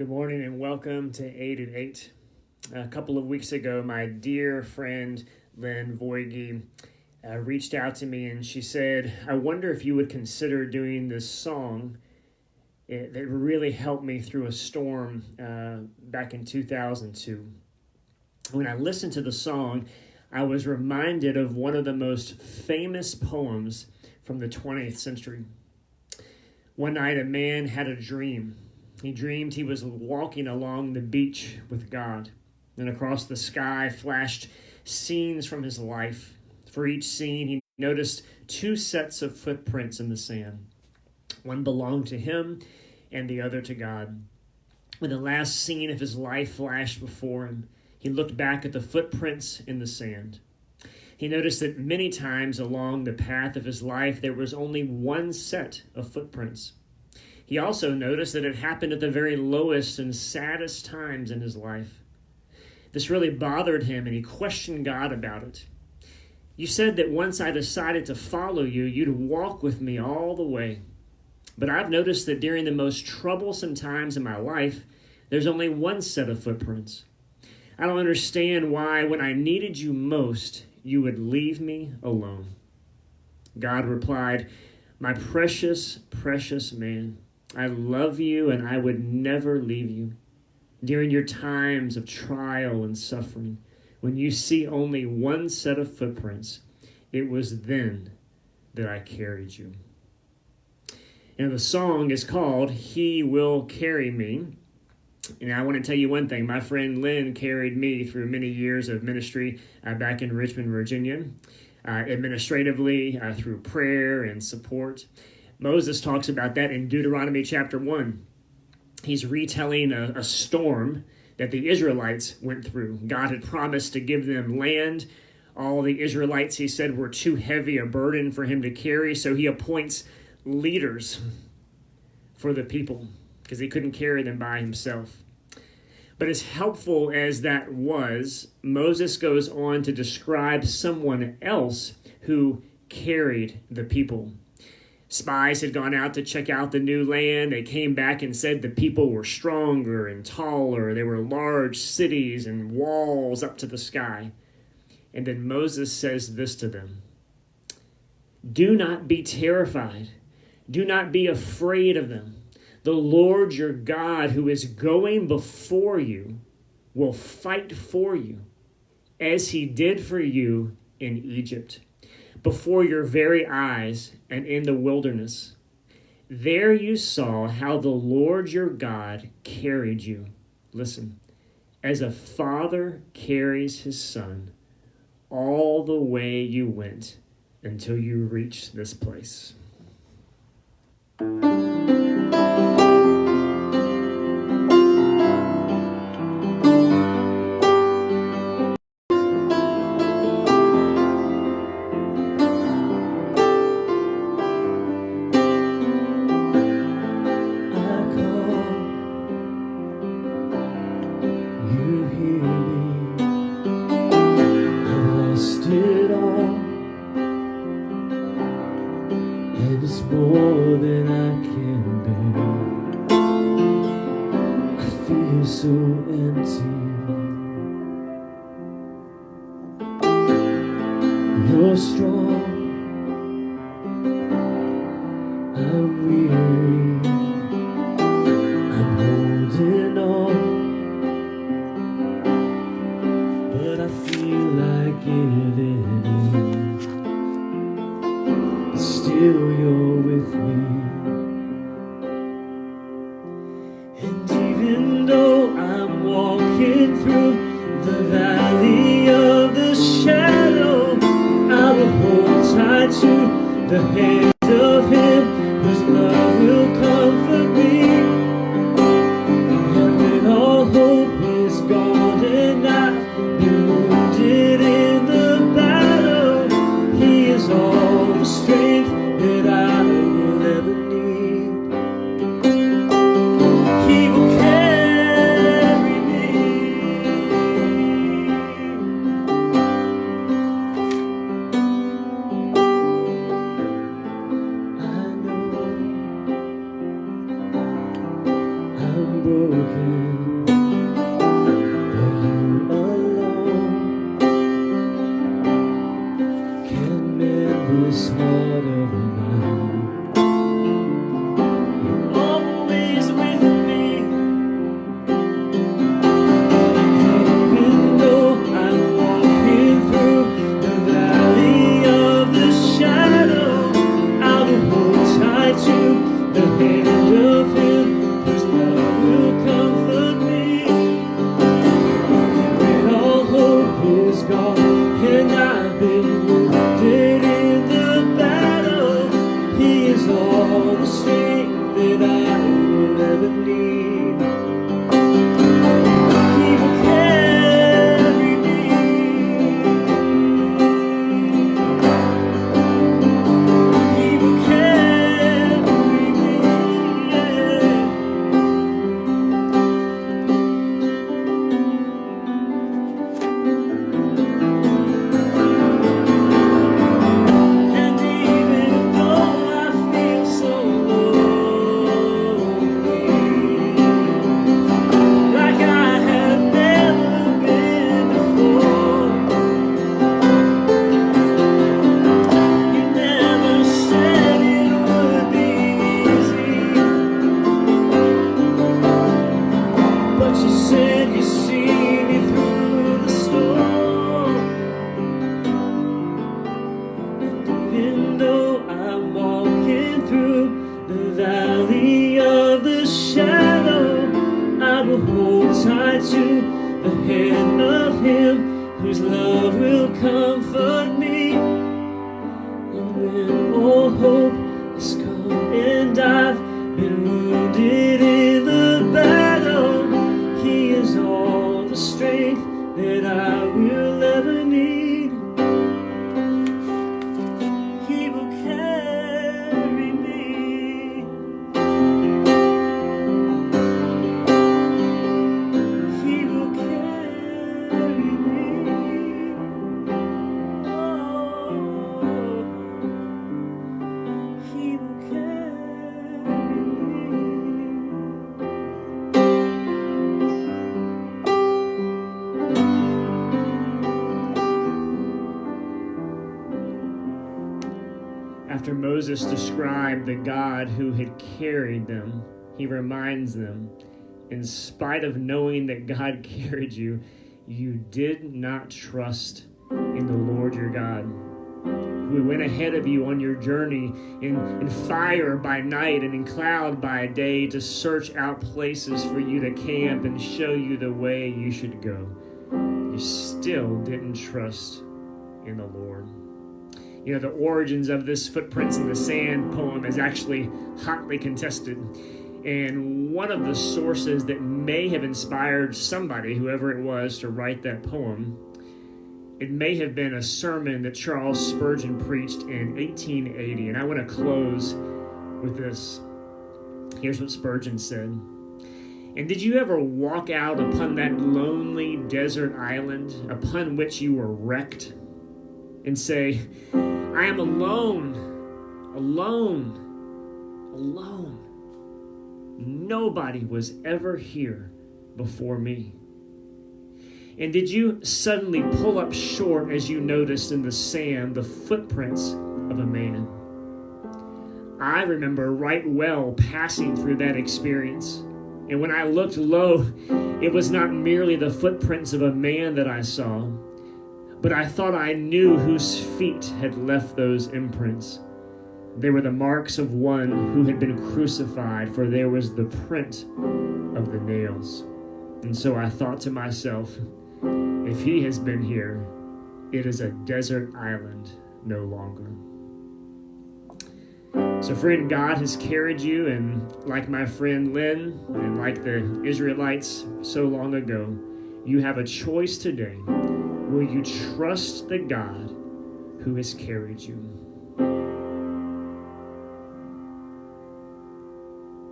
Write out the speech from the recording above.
Good morning and welcome to 8 at 8. A couple of weeks ago, my dear friend Lynn Voige reached out to me and she said, I wonder if you would consider doing this song that really helped me through a storm back in 2002. When I listened to the song, I was reminded of one of the most famous poems from the 20th century. One night, a man had a dream. He dreamed he was walking along the beach with God, and across the sky flashed scenes from his life. For each scene, he noticed two sets of footprints in the sand. One belonged to him, and the other to God. When the last scene of his life flashed before him, he looked back at the footprints in the sand. He noticed that many times along the path of his life, there was only one set of footprints. He also noticed that it happened at the very lowest and saddest times in his life. This really bothered him, and he questioned God about it. You said that once I decided to follow you, you'd walk with me all the way. But I've noticed that during the most troublesome times in my life, there's only one set of footprints. I don't understand why, when I needed you most, you would leave me alone. God replied, my precious, precious man, I love you and I would never leave you. During your times of trial and suffering, when you see only one set of footprints, it was then that I carried you. And the song is called He Will Carry Me. And I want to tell you one thing. My friend Lynn carried me through many years of ministry back in Richmond, Virginia, administratively, through prayer and support. Moses talks about that in Deuteronomy chapter 1. He's retelling a storm that the Israelites went through. God had promised to give them land. All the Israelites, he said, were too heavy a burden for him to carry, so he appoints leaders for the people because he couldn't carry them by himself. But as helpful as that was, Moses goes on to describe someone else who carried the people. Spies had gone out to check out the new land. They came back and said the people were stronger and taller. There were large cities and walls up to the sky. And then Moses says this to them. Do not be terrified. Do not be afraid of them. The Lord your God, who is going before you, will fight for you, as he did for you in Egypt, before your very eyes and in the wilderness. There you saw how the Lord your God carried you. Listen, as a father carries his son all the way you went until you reached this place. More than I can bear. I feel so empty. You're strong, I'm weary, I'm holding on, but I feel like giving in. Still you're with me. And even though I'm walking through the valley of the shadow, I will hold tight to the hand of him whose love will comfort me. And when all hope is gone and I've been wounded in the battle, he is all the strength that I will ever need. He will carry me. tied to the hand of him whose love will comfort me. And when all hope has come and I've been wounded in the battle, he is all the strength that I will ever need. He will carry me. He will carry me. Oh, he will carry me. After Moses described the God who had carried them, he reminds them, in spite of knowing that God carried you, you did not trust in the Lord your God, who went ahead of you on your journey in fire by night and in cloud by day to search out places for you to camp and show you the way you should go. You still didn't trust in the Lord. You know, the origins of this Footprints in the Sand poem is actually hotly contested. And one of the sources that may have inspired somebody, whoever it was, to write that poem, it may have been a sermon that Charles Spurgeon preached in 1880. And I want to close with this. Here's what Spurgeon said. And did you ever walk out upon that lonely desert island upon which you were wrecked and say, I am alone, alone, alone. Nobody was ever here before me. And did you suddenly pull up short as you noticed in the sand the footprints of a man? I remember right well passing through that experience. And when I looked low, it was not merely the footprints of a man that I saw, but I thought I knew whose feet had left those imprints. They were the marks of one who had been crucified, for there was the print of the nails. And so I thought to myself, if he has been here, it is a desert island no longer. So friend, God has carried you, and like my friend Lynn, and like the Israelites so long ago, you have a choice today. Will you trust the God who has carried you?